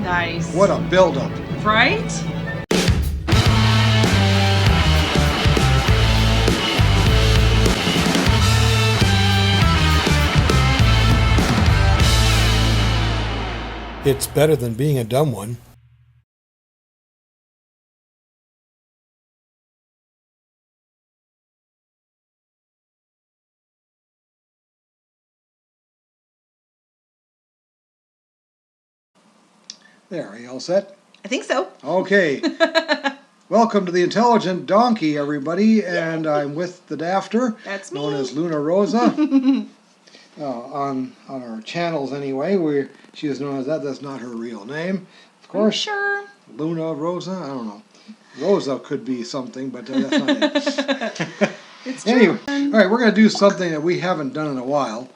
Nice. What a build-up. Right? It's better than being a dumb one. There, are you all set? I think so. Okay. Welcome to the Intelligent Donkey, everybody, and I'm with the Dafter, That's known me. as Luna Rosa. On our channels, anyway, she is known as that. That's not her real name, of course. Sure. Luna Rosa. I don't know. Rosa could be something, but that's not it. It's true. Anyway, all right, we're going to do something that we haven't done in a while.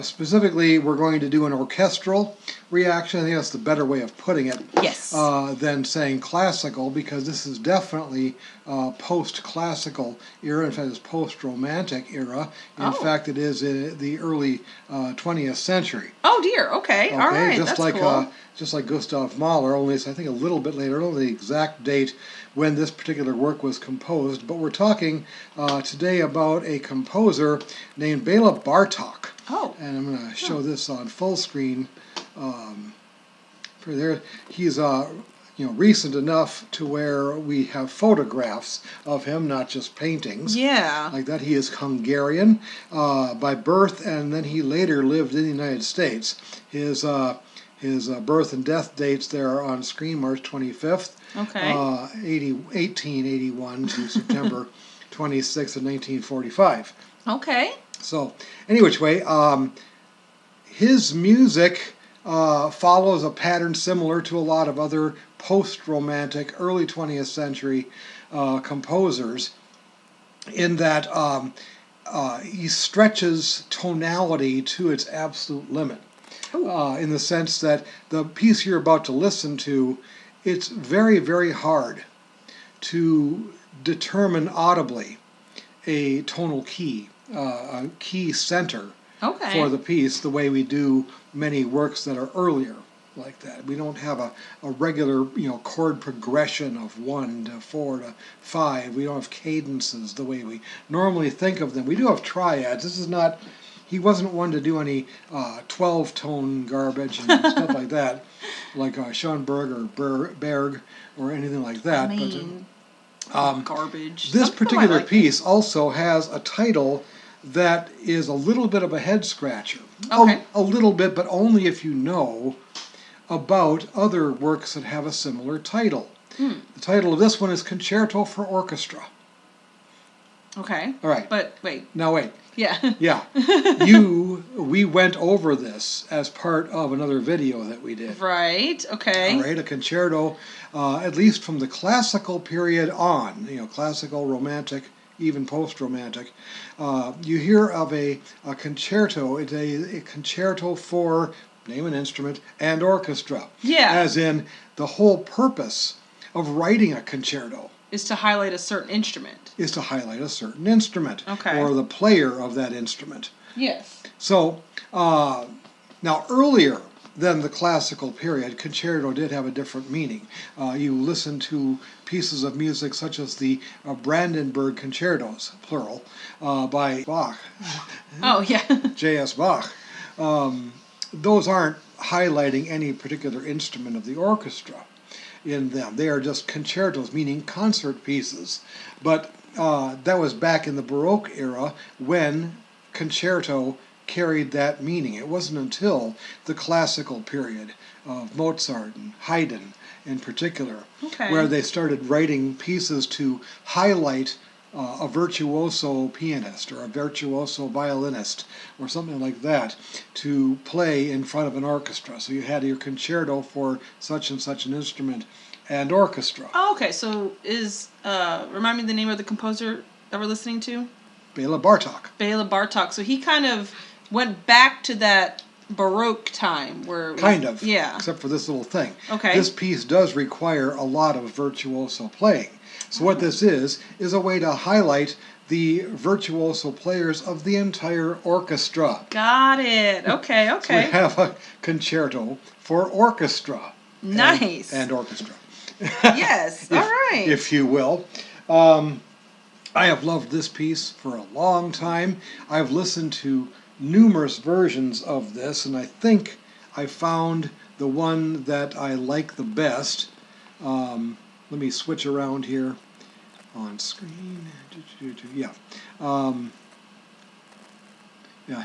Specifically, we're going to do an orchestral reaction. I think that's the better way of putting it. Yes. Than saying classical, because this is definitely post-classical era. In fact, it's post-romantic era. In fact, it is in the early 20th century. Oh dear. Okay. All right. Just That's like cool. just like Gustav Mahler, only it's I think a little bit later. I don't know the exact date when this particular work was composed, but we're talking today about a composer named Bela Bartok. Oh. And I'm going to show this on full screen. For there, he's recent enough to where we have photographs of him, not just paintings. Yeah. Like that. He is Hungarian by birth, and then he later lived in the United States. His birth and death dates there are on screen, March 25th, Okay. 1881 to September 26th of 1945. Okay. So, any which way, his music follows a pattern similar to a lot of other post-romantic, early 20th century composers, in that he stretches tonality to its absolute limit. In the sense that the piece you're about to listen to, it's very, very hard to determine audibly a tonal key, a key center for the piece, the way we do many works that are earlier like that. We don't have a regular chord progression of 1 to 4 to 5. We don't have cadences the way we normally think of them. We do have triads. This is not. He wasn't one to do any 12-tone garbage and stuff like that, like Schoenberg or Berg or anything like that. Garbage. This particular like piece also has a title that is a little bit of a head scratcher. Okay. A little bit, but only if you know about other works that have a similar title. The title of this one is Concerto for Orchestra. Okay. All right. But wait. Now wait. Yeah. Yeah. We went over this as part of another video that we did. Right. Okay. All right. A concerto, at least from the classical period on, classical, romantic, even post-romantic, you hear of a concerto. It's a concerto for, name an instrument, and orchestra. Yeah. As in, the whole purpose of writing a concerto is to highlight a certain instrument. Is to highlight a certain instrument. Okay. Or the player of that instrument. Yes. So, now earlier than the classical period, concerto did have a different meaning. You listen to pieces of music such as the Brandenburg concertos, plural, by Bach. Oh, yeah. J.S. Bach. Those aren't highlighting any particular instrument of the orchestra in them. They are just concertos, meaning concert pieces. But that was back in the Baroque era when concerto carried that meaning. It wasn't until the classical period of Mozart and Haydn in particular, where they started writing pieces to highlight a virtuoso pianist or a virtuoso violinist or something like that to play in front of an orchestra. So you had your concerto for such and such an instrument and orchestra. Oh, okay. So remind me the name of the composer that we're listening to? Bela Bartok. Bela Bartok. So he kind of went back to that Baroque time where yeah, except for this little thing. Okay. This piece does require a lot of virtuoso playing. So what this is a way to highlight the virtuoso players of the entire orchestra. Got it. Okay, okay. So we have a concerto for orchestra. Nice. and orchestra. Yes. All right. If you will. I have loved this piece for a long time. I've listened to numerous versions of this, and I think I found the one that I like the best. Let me switch around here on screen. Yeah. Yeah.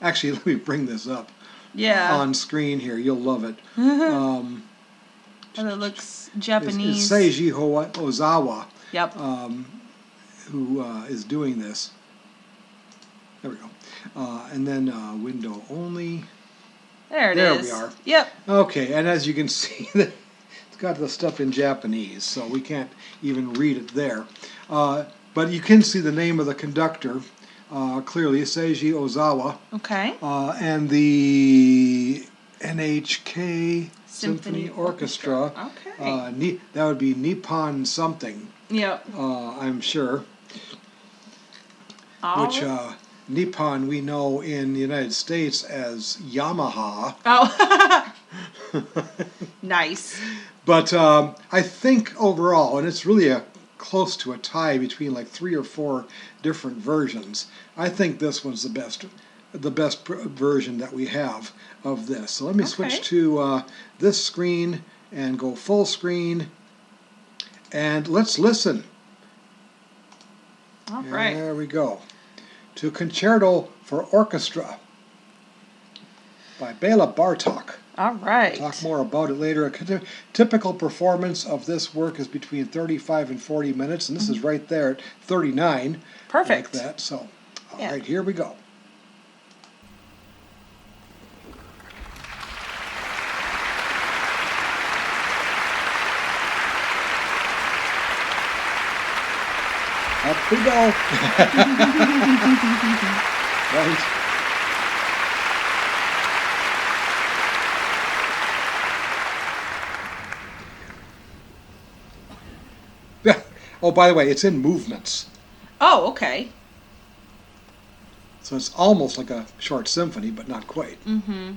Actually, let me bring this up. Yeah. On screen here. You'll love it. And it looks Japanese. It's Seiji Ozawa. Yep. Who is doing this. There we go. And then window only. There we are. Yep. Okay, and as you can see, it's got the stuff in Japanese, so we can't even read it there. But you can see the name of the conductor clearly, Seiji Ozawa. Okay. And the NHK Symphony Orchestra. Okay. That would be Nippon something. Yep. I'm sure. Which Nippon we know in the United States as Yamaha. Oh. Nice. But I think overall, and it's really close to a tie between like 3 or 4 different versions, I think this one's the best version that we have of this. So let me switch to this screen and go full screen, and let's listen. All right. There we go. To Concerto for Orchestra by Bela Bartok. All right. Talk more about it later. A typical performance of this work is between 35 and 40 minutes, and this is right there at 39. Perfect. Like that. So, all right, here we go. Up we go. Right. Oh, by the way, it's in movements. Oh, okay. So it's almost like a short symphony, but not quite. Mm-hmm.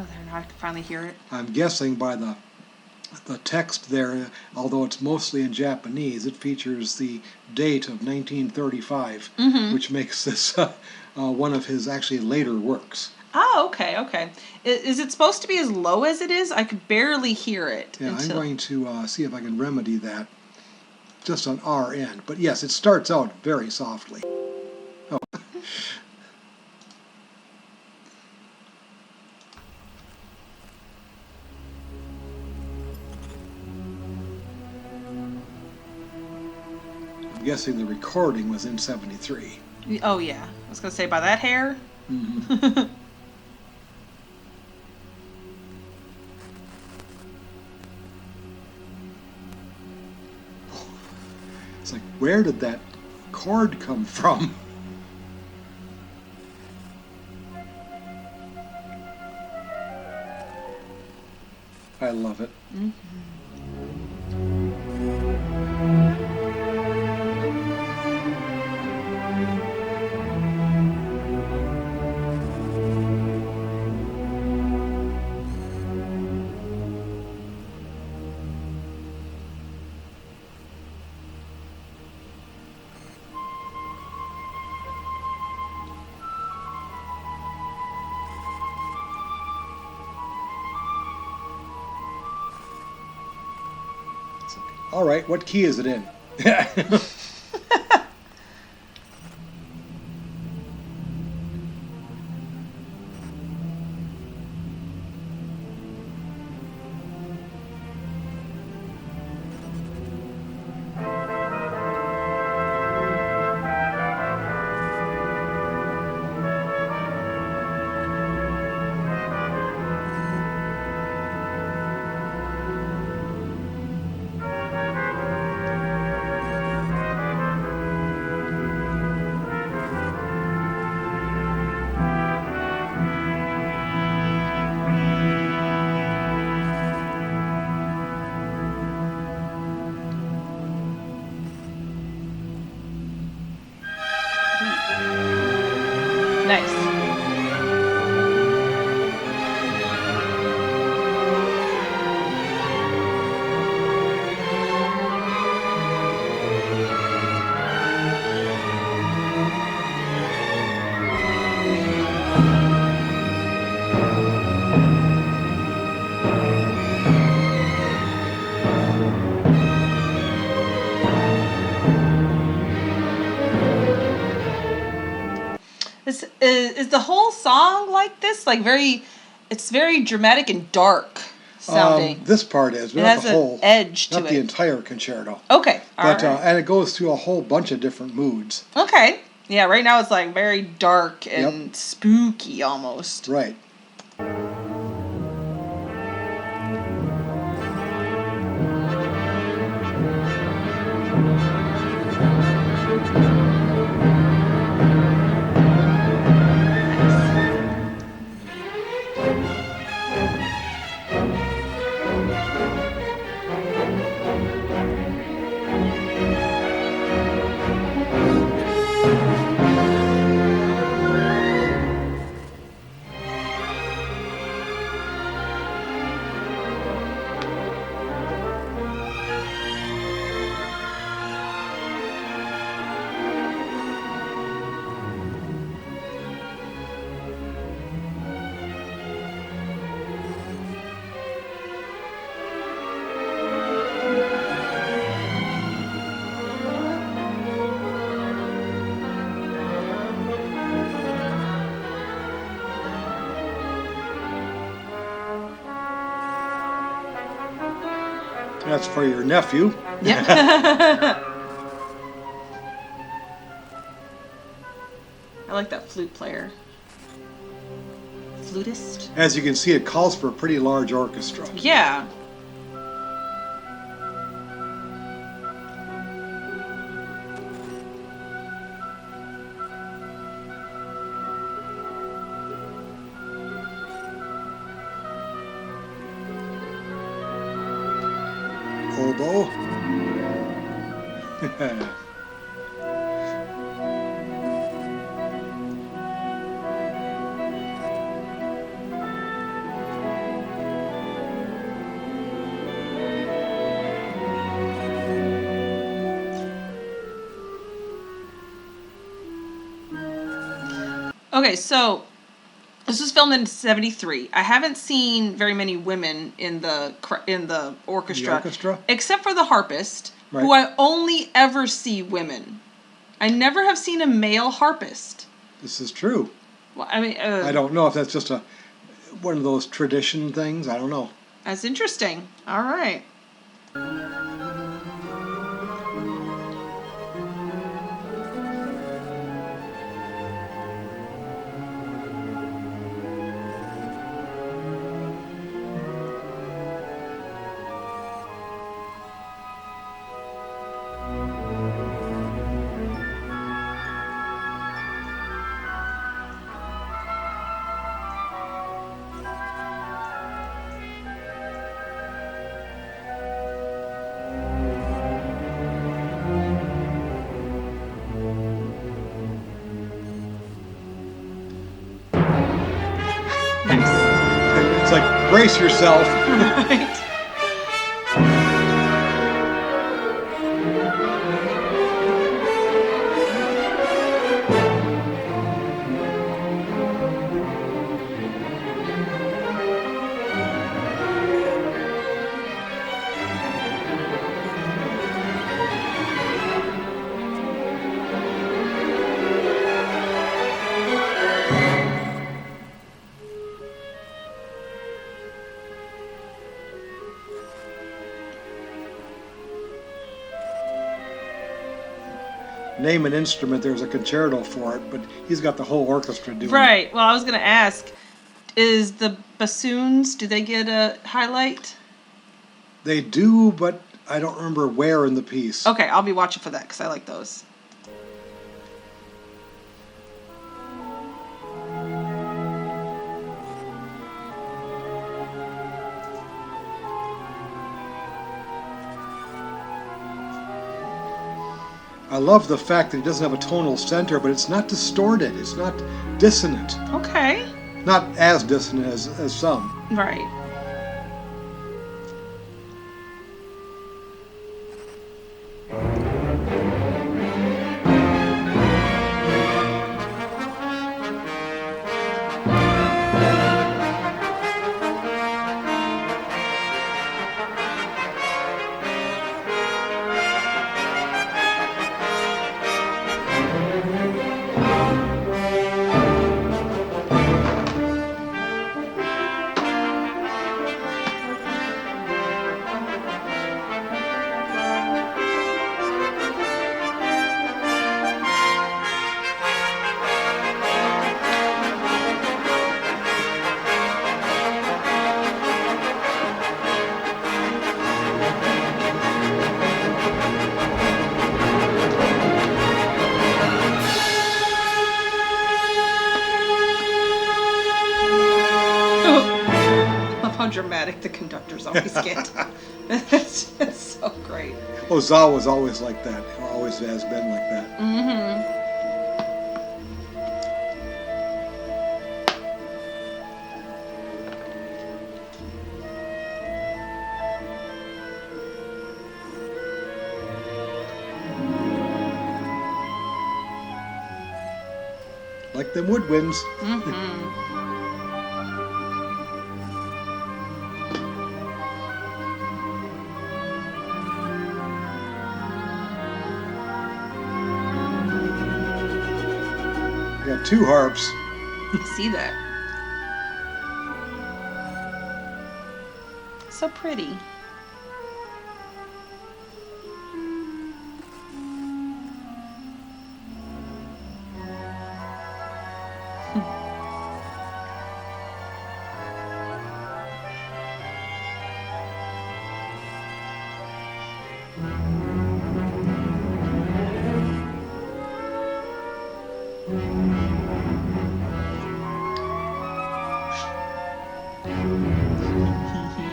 Oh, there, now I can finally hear it. I'm guessing by the text there, although it's mostly in Japanese, it features the date of 1935, which makes this one of his actually later works. Oh, okay, okay. Is it supposed to be as low as it is? I could barely hear it. Yeah, I'm going to see if I can remedy that just on our end. But yes, it starts out very softly. Oh. I'm guessing the recording was in 73. Oh, yeah. I was going to say, by that hair? Mm-hmm. It's like, where did that chord come from? I love it. Mm-hmm. All right, what key is it in? Nice. Is the whole song like this? Like it's very dramatic and dark sounding. This part is, but It not has the an whole, edge to not it. the entire concerto. Okay, But alright. and it goes through a whole bunch of different moods. Okay. Yeah, right now it's like very dark and spooky almost. Right. That's for your nephew. Yep. I like that flute player. Flutist? As you can see, it calls for a pretty large orchestra. Yeah. Oboe. Okay, so this was filmed in '73. I haven't seen very many women in the orchestra, The orchestra? except for the harpist, Right. who I only ever see women. I never have seen a male harpist. This is true. Well, I mean, I don't know if that's just one of those tradition things. I don't know. That's interesting. All right. Nice. It's like, brace yourself. Right. Name an instrument, there's a concerto for it, but he's got the whole orchestra doing it. Right. Well, I was going to ask, is the bassoons, do they get a highlight? They do, but I don't remember where in the piece. Okay, I'll be watching for that because I like those. I love the fact that he doesn't have a tonal center, but it's not distorted. It's not dissonant. Okay. Not as dissonant as some. Right. How dramatic the conductors always get. It's just so great. Ozawa's always like that. Always has been like that. Mm-hmm. Like them woodwinds. Mm-hmm. Got two harps. You see that? So pretty.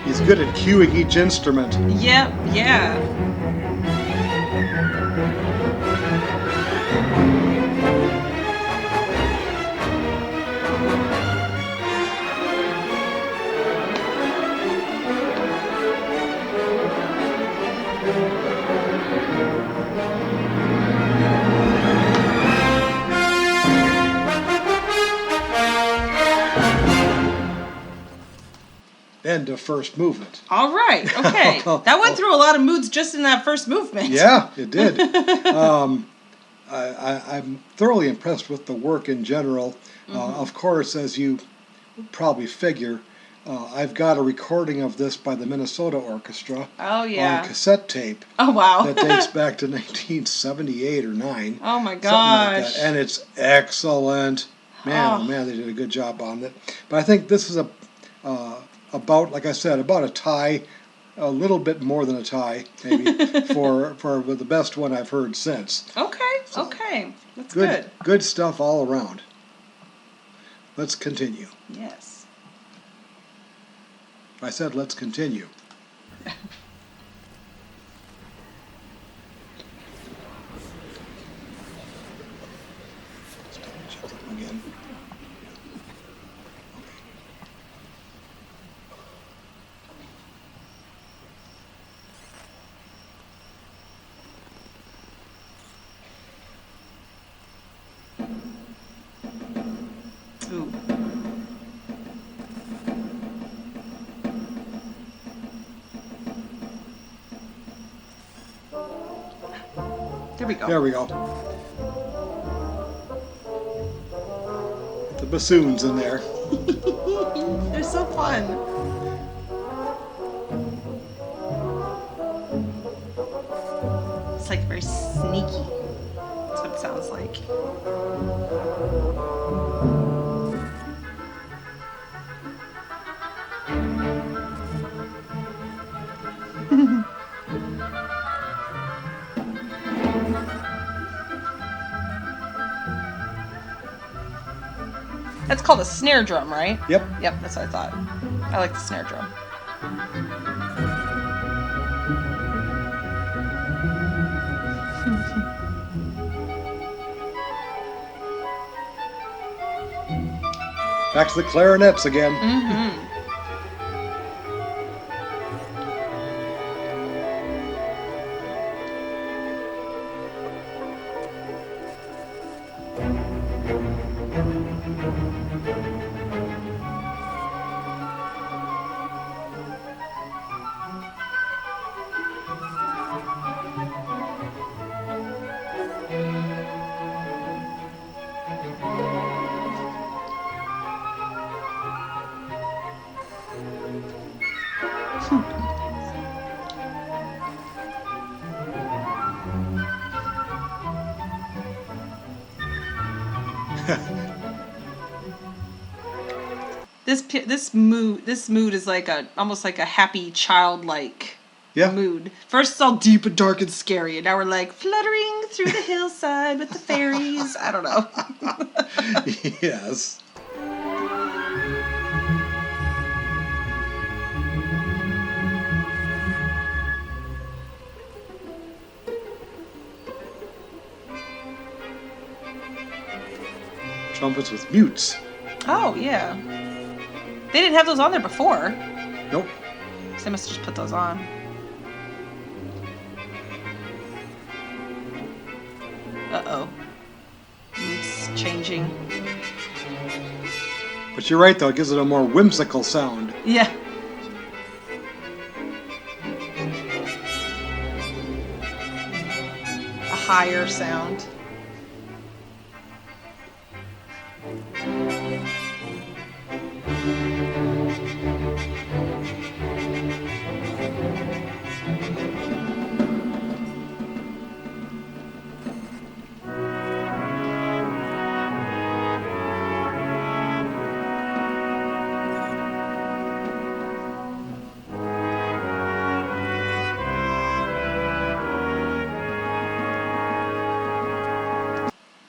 He's good at cueing each instrument. Yep, yeah. End of first movement. All right, okay. That went through a lot of moods just in that first movement. Yeah, it did. I'm thoroughly impressed with the work in general. Of course, as you probably figure, I've got a recording of this by the Minnesota Orchestra Oh, yeah. on cassette tape Oh, wow. that dates back to 1978 or 9. Oh, my Something like gosh. that. And it's excellent. Man, oh man, they did a good job on it. But I think this is about, like I said, about a tie, a little bit more than a tie, maybe, for the best one I've heard since. Okay, okay. That's good. Good stuff all around. Let's continue. Yes. I said let's continue. Again. Ooh. There we go. There we go. The bassoons in there. They're so fun. It's like very sneaky. That's what it sounds like. That's called a snare drum, right? Yep. Yep, that's what I thought. I like the snare drum. Back to the clarinets again. Mm-hmm. This mood is like almost like a happy childlike mood. First it's all deep and dark and scary, and now we're like fluttering through the hillside with the fairies. I don't know. Yes. Trumpets with mutes. Oh, yeah. They didn't have those on there before. Nope. So they must have just put those on. Uh-oh. It's changing. But you're right, though. It gives it a more whimsical sound. Yeah. A higher sound.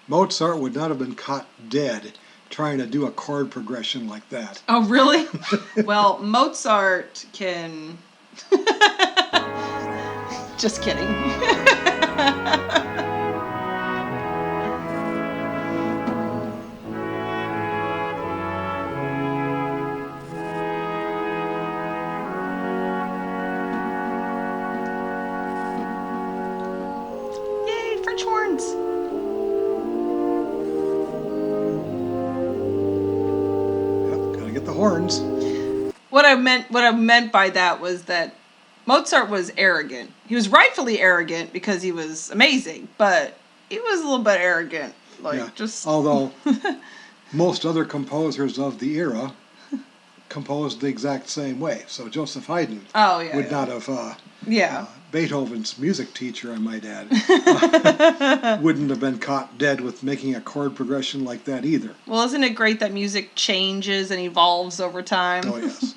Mozart would not have been caught dead trying to do a chord progression like that. Oh, really? Well, Mozart can... Just kidding. Yay, French horns! Get the horns. What I meant by that was that Mozart was arrogant. He was rightfully arrogant because he was amazing, but he was a little bit arrogant. Although most other composers of the era composed the exact same way. So Joseph Haydn would not have Beethoven's music teacher, I might add, wouldn't have been caught dead with making a chord progression like that either. Well, isn't it great that music changes and evolves over time? Oh, yes.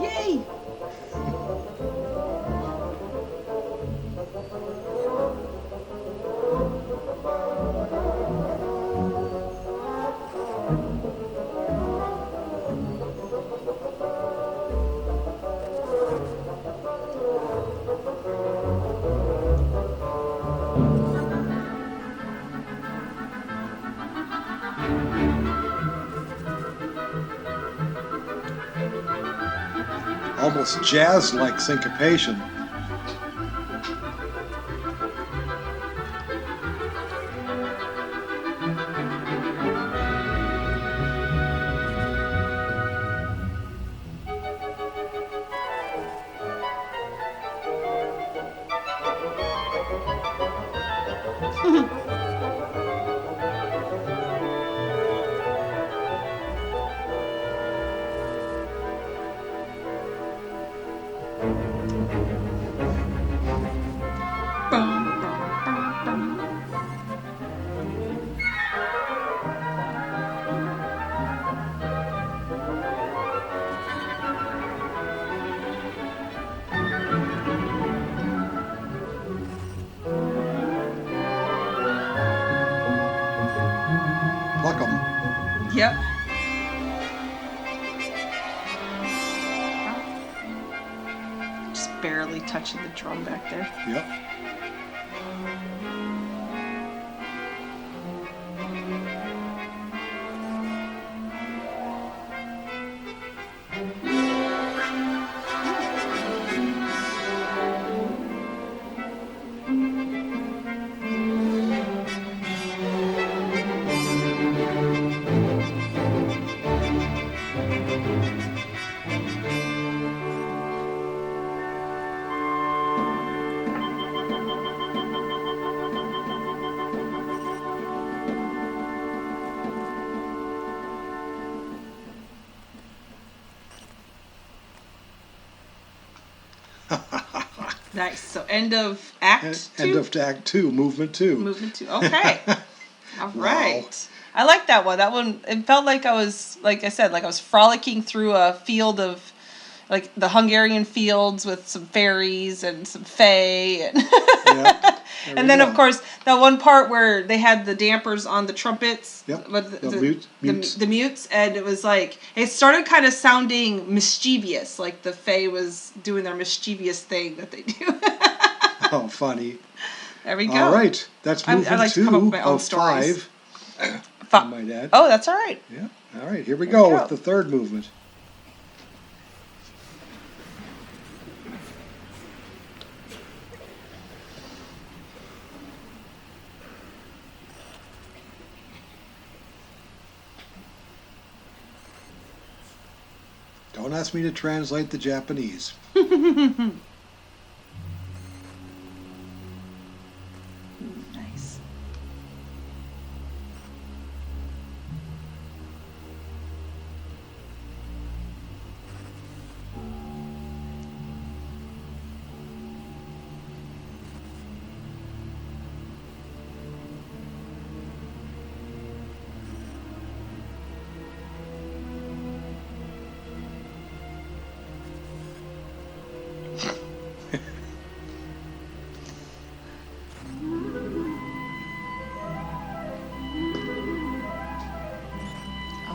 Yay! Almost jazz-like syncopation. Yep. Just barely touching the drum back there. Yep. Nice. So end of act 2? End of act 2, movement 2. Movement 2. Okay. All right. Wow. I like that one. That one, it felt like I was, like I said, like I was frolicking through a field of, like the Hungarian fields with some fairies and some fae. And, yeah, and then, of course, that one part where they had the dampers on the trumpets. Yep. The mutes. And it was like, it started kind of sounding mischievous, like the fae was doing their mischievous thing that they do. Oh, funny. There we go. All right. That's movement I like 2 to come up with my own of stories. 5. My dad. Oh, that's all right. Yeah. All right. Here we go with the third movement. Don't ask me to translate the Japanese. Nice.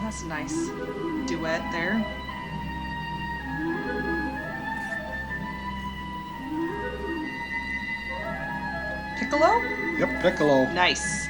That's a nice duet there. Piccolo? Yep, piccolo. Nice.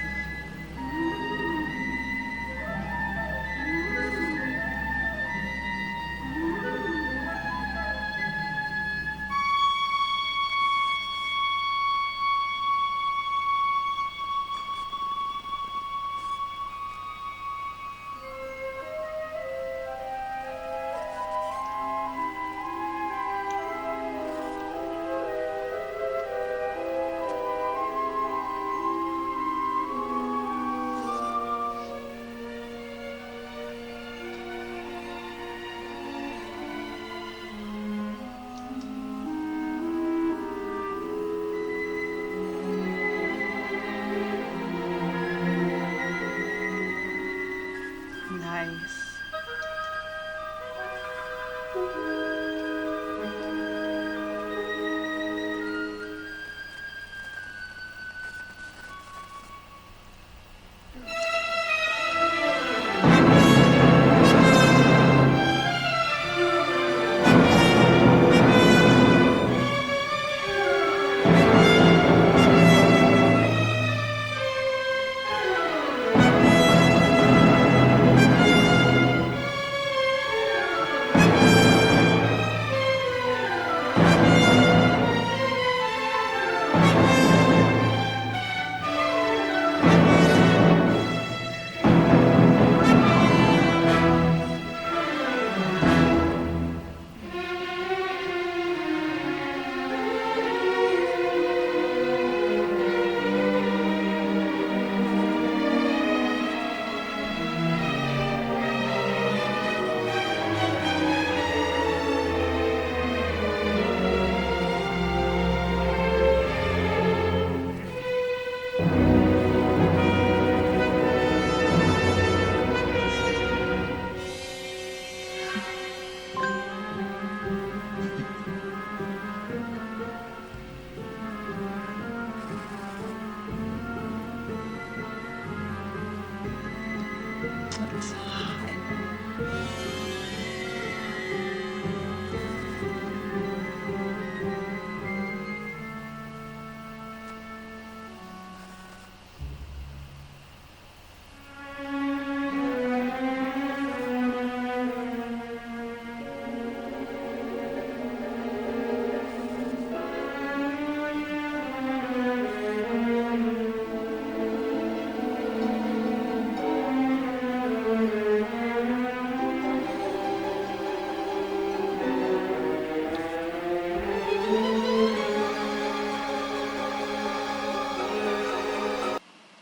Let's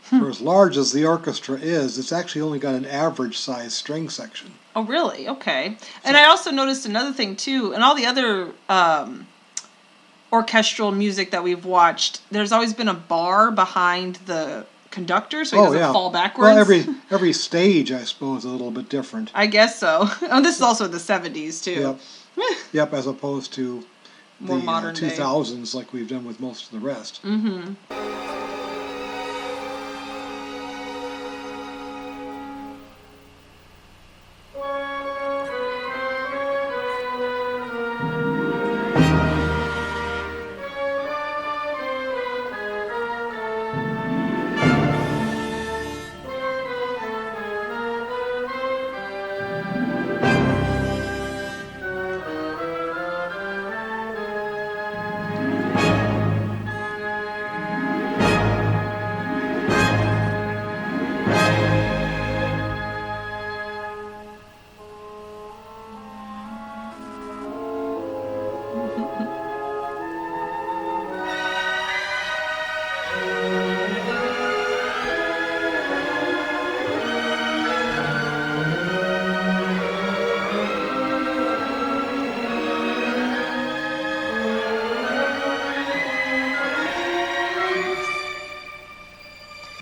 For as large as the orchestra is, it's actually only got an average size string section. Oh, really? Okay. And I also noticed another thing, too. In all the other orchestral music that we've watched, there's always been a bar behind the conductor so he doesn't fall backwards. Well, every stage, I suppose, is a little bit different. I guess so. Oh, this is also in the 70s, too. Yep. Yep, as opposed to more the modern 2000s like we've done with most of the rest. Mm-hmm.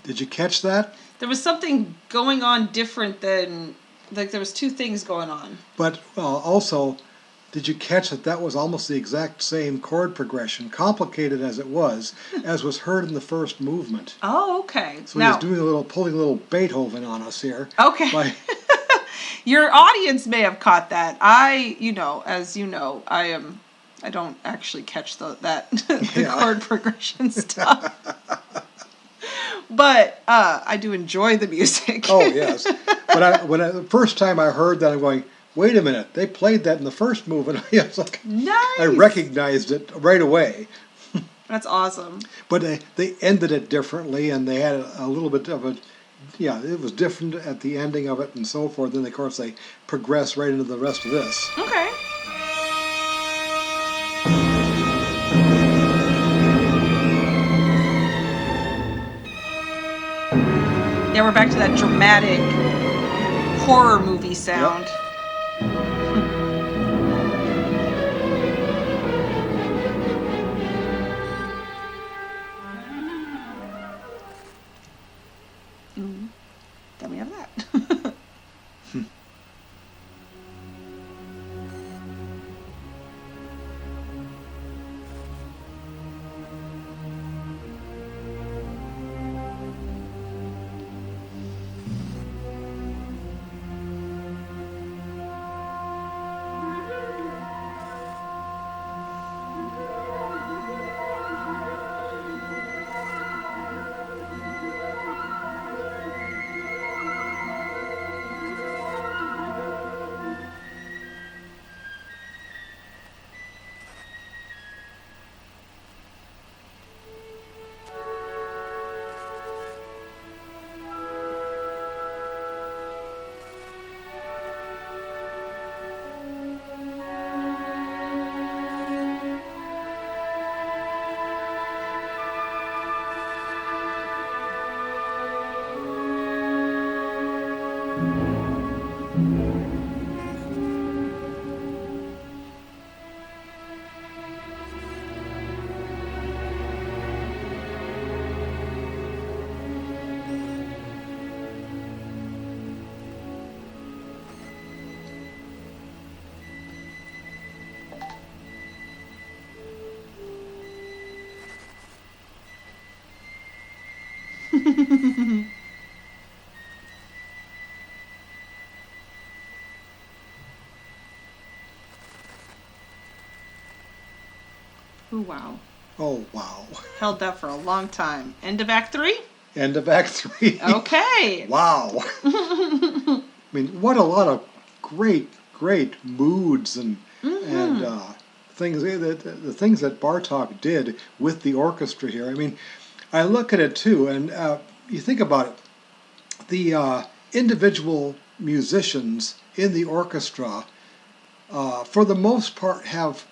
Did you catch that? There was something going on different than, like there was two things going on. But also, did you catch that was almost the exact same chord progression, complicated as it was heard in the first movement? Oh, okay. So he's doing pulling a little Beethoven on us here. Okay. Your audience may have caught that. As you know, I don't actually catch the chord progression stuff. But I do enjoy the music. Oh, yes. But the first time I heard that, I'm going, wait a minute, they played that in the first movement. I was like, nice. I recognized it right away. That's awesome. But they ended it differently, and they had a little bit of it was different at the ending of it and so forth. Then, of course, they progress right into the rest of this. Okay. Yeah, we're back to that dramatic horror movie sound. Yep. Then we have that. Oh, wow. Oh, wow. Held that for a long time. End of Act 3? End of Act 3. Okay. Wow. I mean, what a lot of great moods and things. The things that Bartok did with the orchestra here. I mean, I look at it too, and you think about it. The individual musicians in the orchestra, for the most part, have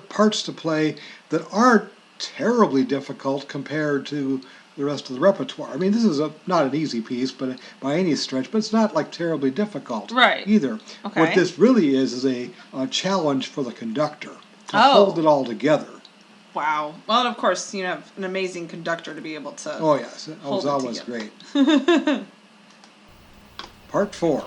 parts to play that aren't terribly difficult compared to the rest of the repertoire. I mean, this is not an easy piece, but by any stretch, but it's not like terribly difficult either. Okay. What this really is a challenge for the conductor to hold it all together. Wow. Well, of course, you have an amazing conductor to be able to. Oh yes, Ozawa's great. Part 4.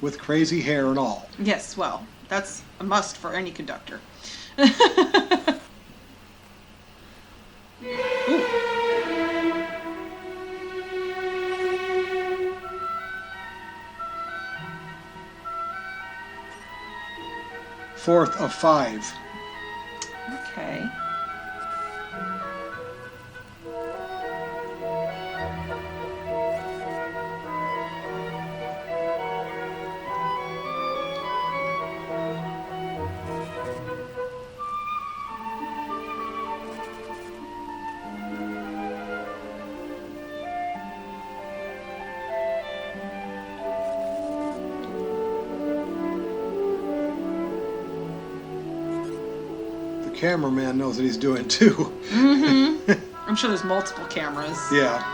With crazy hair and all. Yes, well, that's a must for any conductor. Fourth of 5. Okay. Cameraman knows what he's doing too. I'm sure there's multiple cameras. Yeah.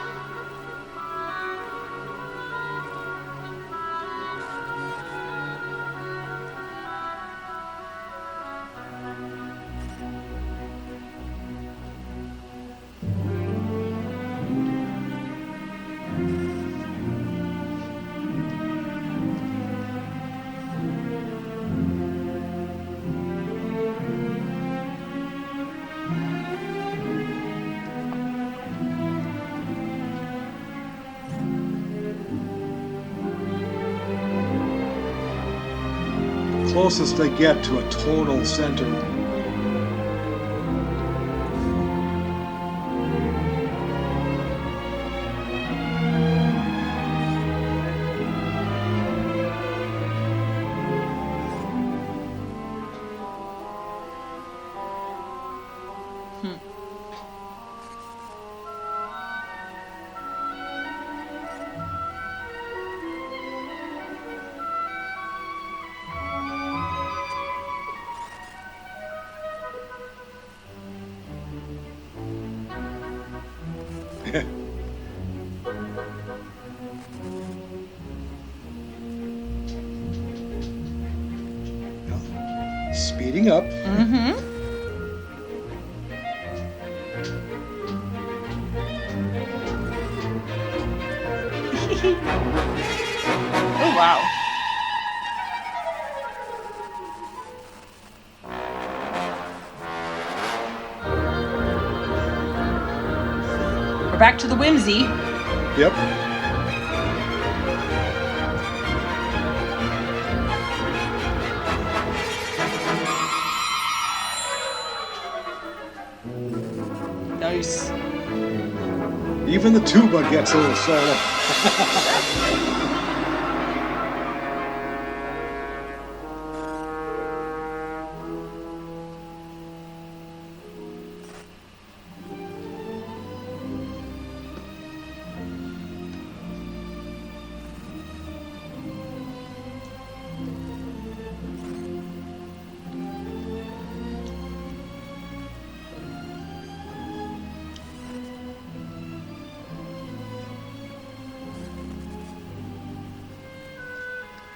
Closest they get to a tonal center. Speeding up. Oh, wow. We're back to the whimsy. Yep. Nice. Even the tuba gets a little solo.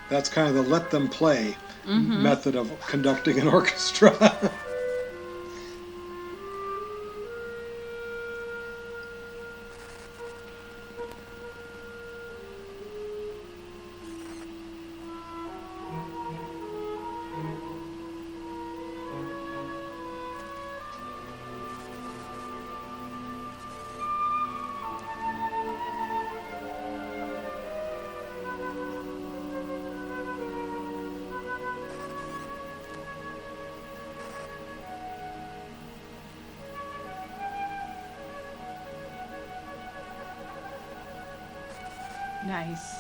That's kind of the let them play method of conducting an orchestra. Nice.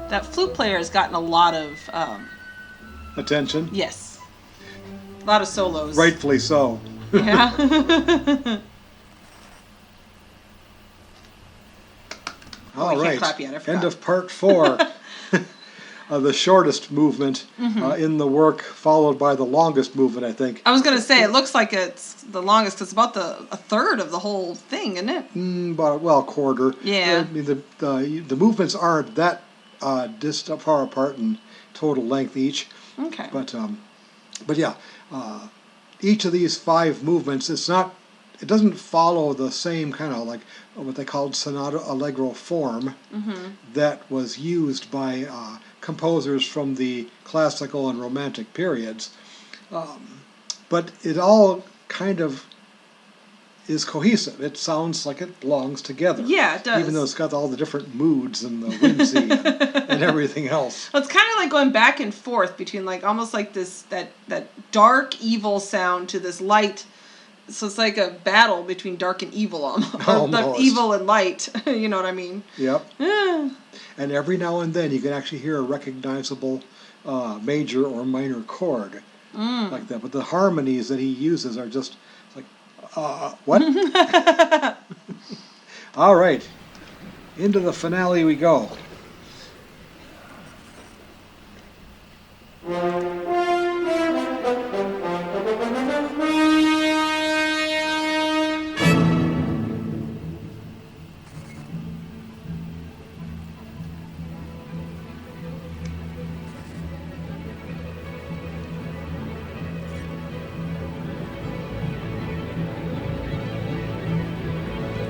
That flute player has gotten a lot of attention. Yes, a lot of solos. Rightfully so. Yeah. All right. Can't clap yet. I forgot. End of part 4. The shortest movement in the work, followed by the longest movement, I think. I was going to say, it looks like it's the longest, because it's about a third of the whole thing, isn't it? Well, quarter. Yeah. I mean, the movements aren't that distant, far apart in total length each. Okay. But yeah, each of these 5 movements, it doesn't follow the same kind of like what they called sonata allegro form that was used by composers from the classical and romantic periods. But it all kind of is cohesive. It sounds like it belongs together. Yeah, it does. Even though it's got all the different moods and the whimsy and everything else. Well, it's kind of like going back and forth between like almost like that dark evil sound to this light. So it's like a battle between dark and evil almost. Evil and light. You know what I mean? Yep. And every now and then you can actually hear a recognizable major or minor chord like that. But the harmonies that he uses are just like, what? All right. Into the finale we go.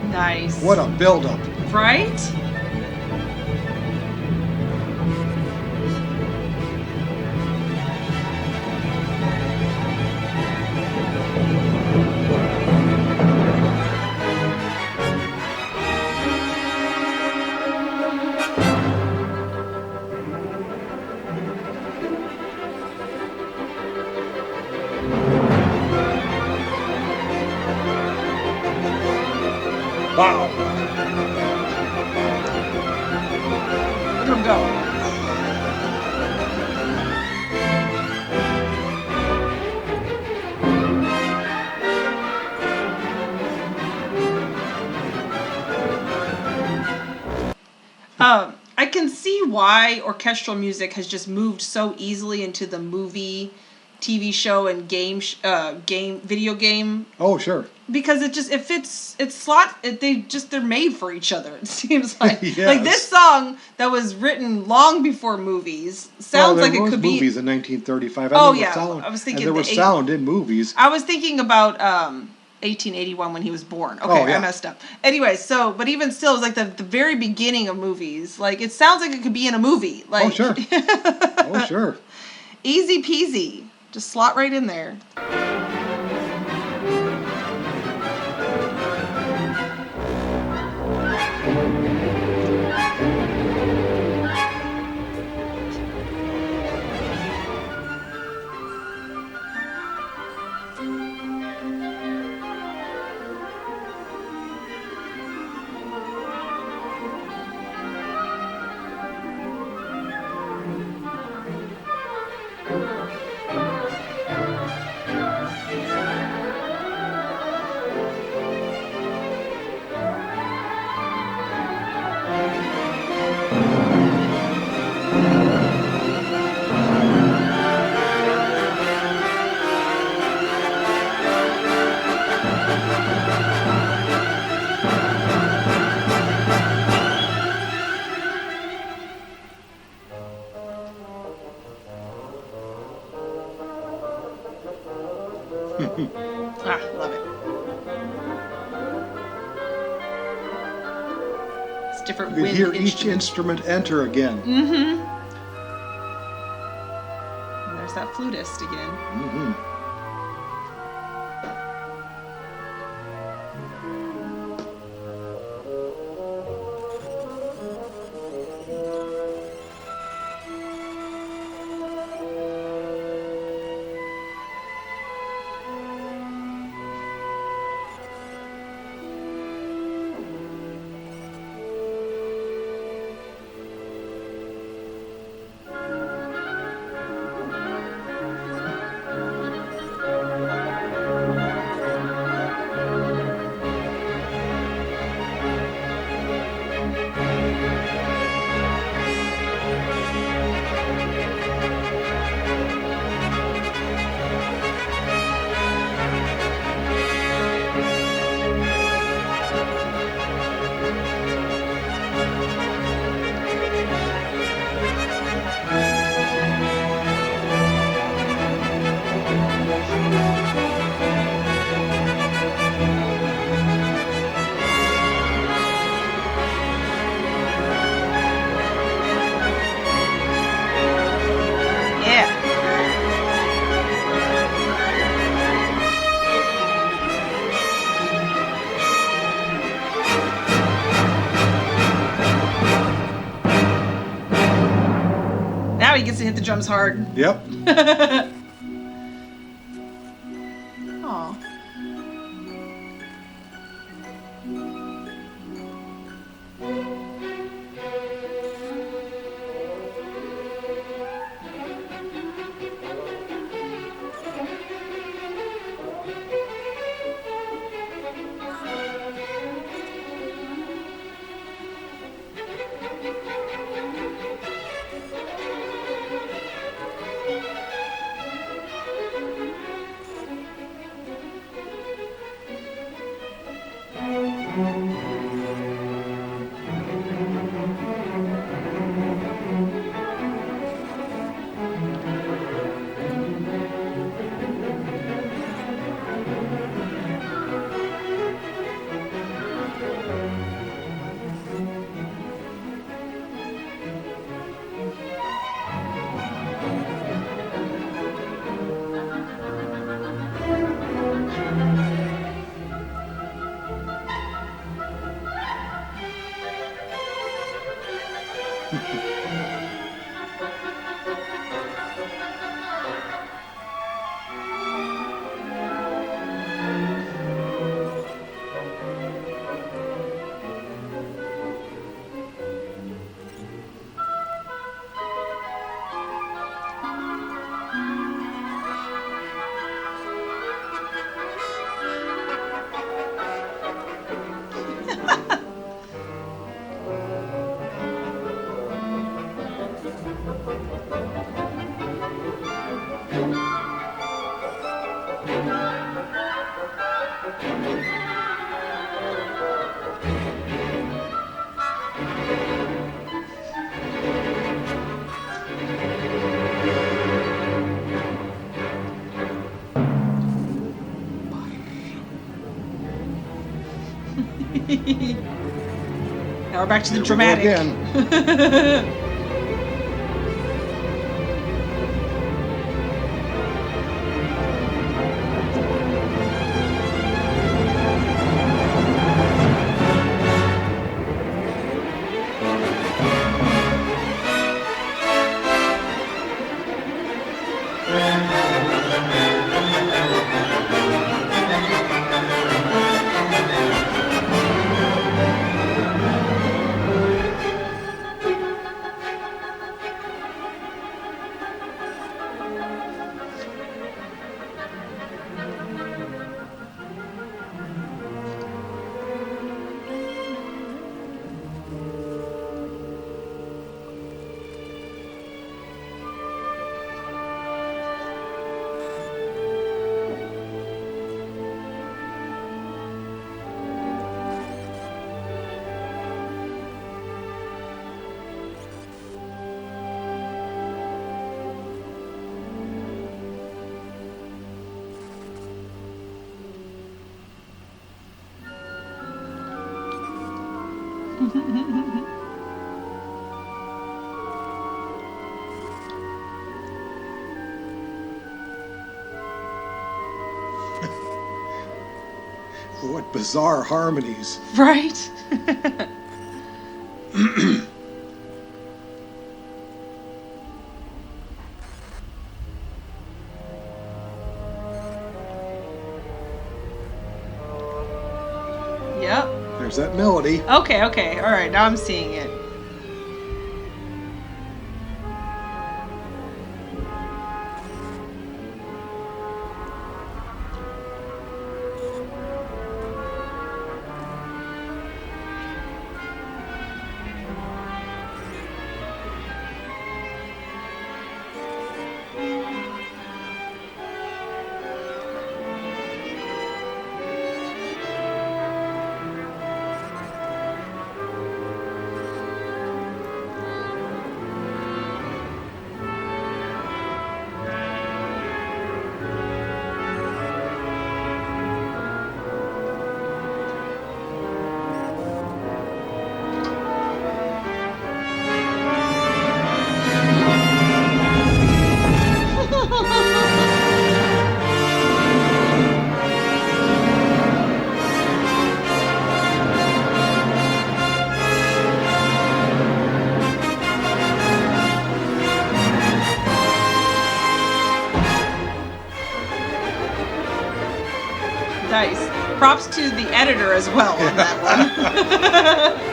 Nice. What a build-up. Right? Wow. Look at him go. I can see why orchestral music has just moved so easily into the movie, TV show, and video game. Oh, sure. Because it fits, they're made for each other, it seems like. Yes. Like this song that was written long before movies sounds like it could be. Movies in 1935. Oh, yeah. I was thinking there was sound in movies. I was thinking about 1881 when he was born. Okay, Oh, yeah. I messed up. Anyway, but even still, it was like the very beginning of movies. Like, it sounds like it could be in a movie. Like, Oh, sure. Oh, sure. Easy peasy. Just slot right in there. Love it. It's different You wind hear each instruments. instrument enter again. And there's that flutist again. drums hard. Yep. Aw. Now we're back to the dramatic. Again. What bizarre harmonies. Right? Yep. There's that melody. Okay, okay. All right, now I'm seeing it. Nice. Props to the editor as well on that one.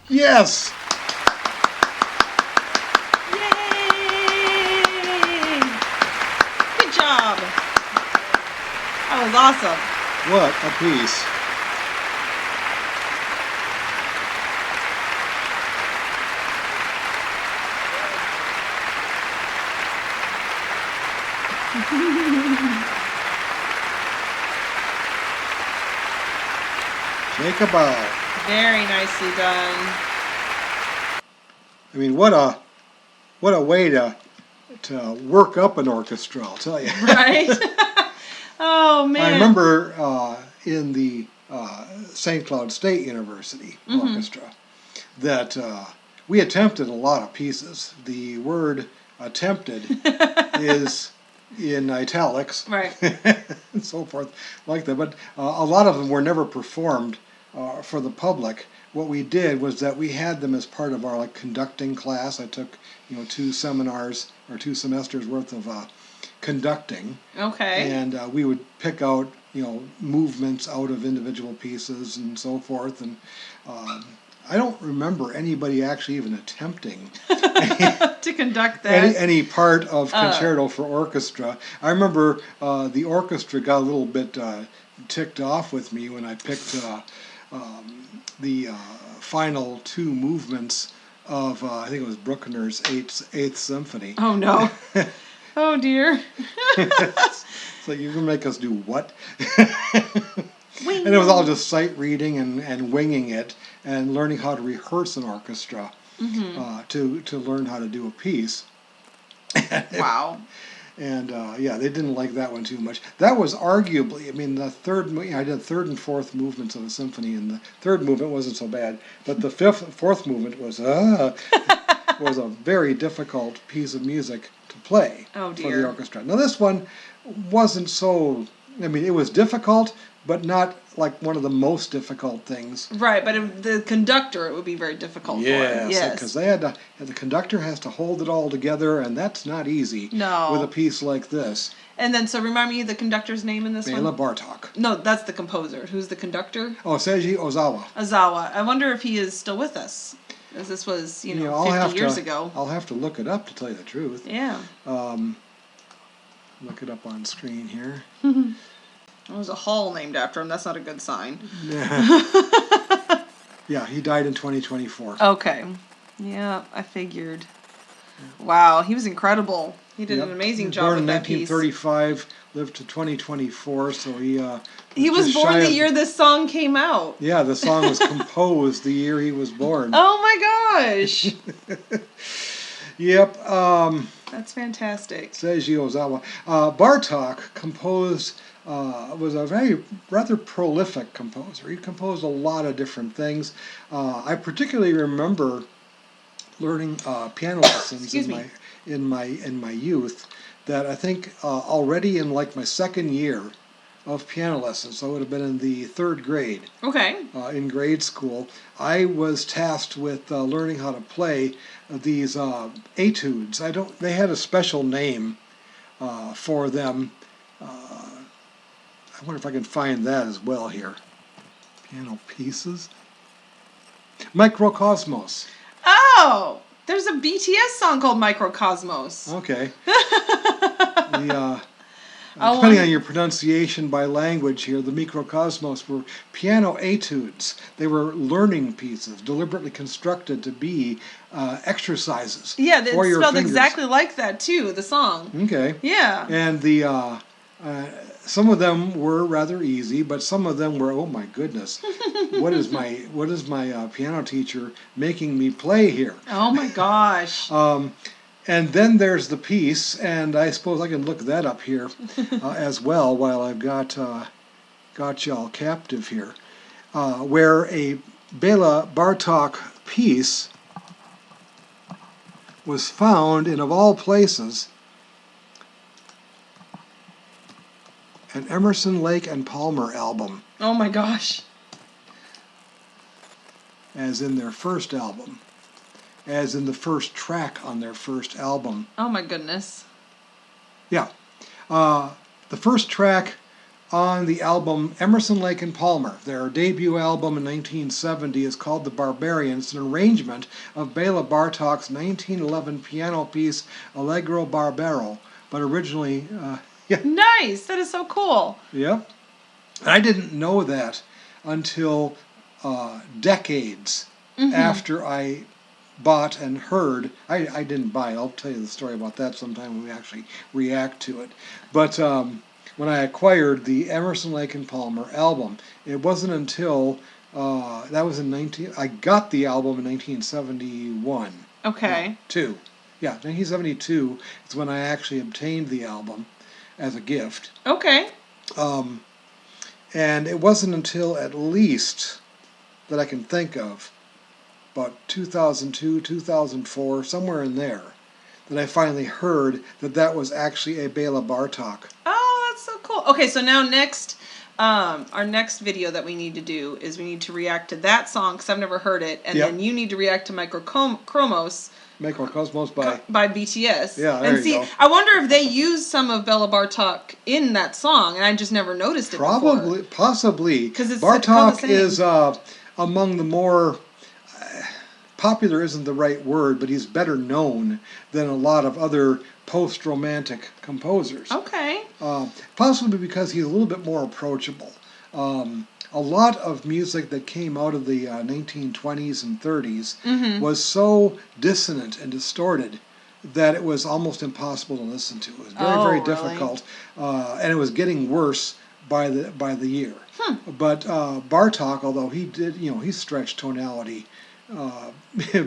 Yes! Yay! Good job. That was awesome. What a piece. Shake a bow. Very nicely done. I mean, what a way to work up an orchestra, I'll tell you. Right? Oh, man. I remember in the St. Cloud State University Orchestra that we attempted a lot of pieces. The word attempted is in italics, right, and so forth, like that. But a lot of them were never performed for the public. What we did was that we had them as part of our conducting class. I took 2 seminars or 2 semesters worth of conducting. Okay. And we would pick out movements out of individual pieces and so forth. And I don't remember anybody actually even attempting to conduct that any part of Concerto for Orchestra. I remember the orchestra got a little bit ticked off with me when I picked the final 2 movements of I think it was Bruckner's Eighth Symphony. Oh no! Oh dear! So you're gonna make us do what? And it was all just sight reading and winging it and learning how to rehearse an orchestra to learn how to do a piece. Wow. And yeah, they didn't like that one too much. That was arguably, I mean, the third, I did 3rd and 4th movements of the symphony, and the 3rd movement wasn't so bad, but the 4th movement was a very difficult piece of music to play for the orchestra. Now this one wasn't so, I mean, it was difficult, but not like one of the most difficult things. Right, but if the conductor, it would be very difficult for him. Yes, because the conductor has to hold it all together, and that's not easy. No. With a piece like this. And then, so remind me the conductor's name in this one? Bela Bartok. No, that's the composer. Who's the conductor? Oh, Seiji Ozawa. Ozawa. I wonder if he is still with us, as this was, 50 years ago. I'll have to look it up to tell you the truth. Yeah. Look it up on screen here. There's a hall named after him. That's not a good sign. Yeah, he died in 2024. Okay. Yeah, I figured. Wow, he was incredible. He did an amazing job with that piece. Born in 1935, lived to 2024, so he was born the year this song came out. Yeah, the song was composed the year he was born. Oh my gosh. Yep. That's fantastic. Seiji Ozawa. Bartok composed, was a rather prolific composer. He composed a lot of different things. I particularly remember learning piano lessons in my youth. That I think already in my 2nd year of piano lessons, so it would have been in the 3rd grade. Okay. In grade school, I was tasked with learning how to play these etudes. They had a special name for them. I wonder if I can find that as well here. Piano pieces. Microcosmos. Oh, there's a BTS song called Microcosmos. Okay. Depending on your pronunciation by language here, the microcosmos were piano etudes. They were learning pieces, deliberately constructed to be exercises for your fingers. Spelled exactly like that too, the song. Okay. Yeah. And the some of them were rather easy, but some of them were, oh my goodness, what is my piano teacher making me play here? Oh my gosh. And then there's the piece, and I suppose I can look that up here as well while I've got got you all captive here, where a Bela Bartok piece was found in, of all places, an Emerson, Lake and Palmer album. Oh my gosh. As in their first album. As in the first track on their first album. Oh my goodness. Yeah. The first track on the album Emerson, Lake and Palmer, their debut album in 1970, is called The Barbarian. It's an arrangement of Bela Bartok's 1911 piano piece Allegro Barbaro, but originally... Nice! That is so cool. Yep. And I didn't know that until decades after I bought and heard. I didn't buy it. I'll tell you the story about that sometime when we actually react to it. But when I acquired the Emerson, Lake and Palmer album, it wasn't until that was in I got the album in 1971. Okay. No, 2. Yeah, 1972 is when I actually obtained the album as a gift. Okay. And it wasn't until at least that I can think of, about 2002, 2004, somewhere in there, that I finally heard that was actually a Bela Bartok. Oh, that's so cool. Okay, so now next, our next video that we need to do is we need to react to that song, because I've never heard it, and then you need to react to Microcosmos. Microcosmos by BTS. Yeah, there and you go. I wonder if they used some of Bela Bartok in that song, and I just never noticed it before. Possibly. Because Bartok is among the more... popular isn't the right word, but he's better known than a lot of other post-romantic composers. Okay. Possibly because he's a little bit more approachable. A lot of music that came out of the 1920s and 30s was so dissonant and distorted that it was almost impossible to listen to. It was very, very difficult, and it was getting worse by the year. But Bartok, although he did, he stretched tonality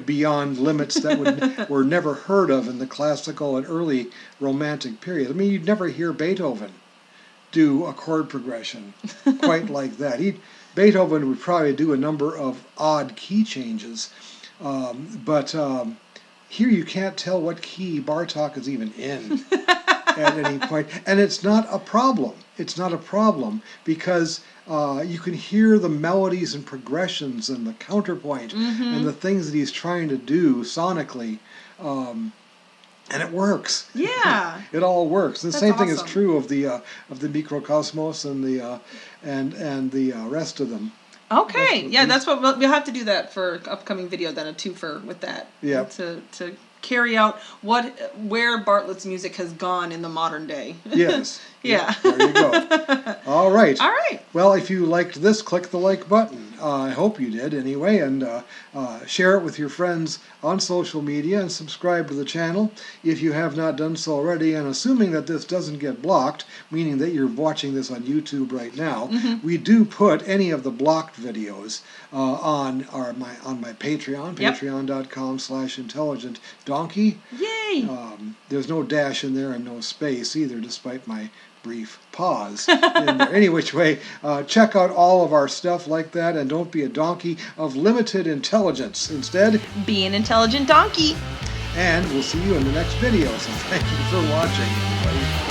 beyond limits that were never heard of in the classical and early romantic period. I mean, you'd never hear Beethoven do a chord progression quite like that. Beethoven would probably do a number of odd key changes, but here you can't tell what key Bartok is even in at any point. And it's not a problem. It's not a problem because you can hear the melodies and progressions and the counterpoint and the things that he's trying to do sonically. And it works. Yeah, it all works. The That's same thing is awesome. true of the Microcosmos and the and the rest of them. Okay, that's what we'll have to do that for upcoming video. Then a twofer with that. Yeah. To carry out where Bartlett's music has gone in the modern day. Yes. Yeah. There you go. All right. All right. Well, if you liked this, click the like button. I hope you did anyway, and share it with your friends on social media and subscribe to the channel if you have not done so already. And assuming that this doesn't get blocked, meaning that you're watching this on YouTube right now, we do put any of the blocked videos on my Patreon, patreon.com/intelligentdonkey. Yay! There's no dash in there and no space either, despite my brief pause in there. Any which way, check out all of our stuff like that, and don't be a donkey of limited intelligence. Instead, be an intelligent donkey. and we'll see you in the next video. So thank you for watching, everybody.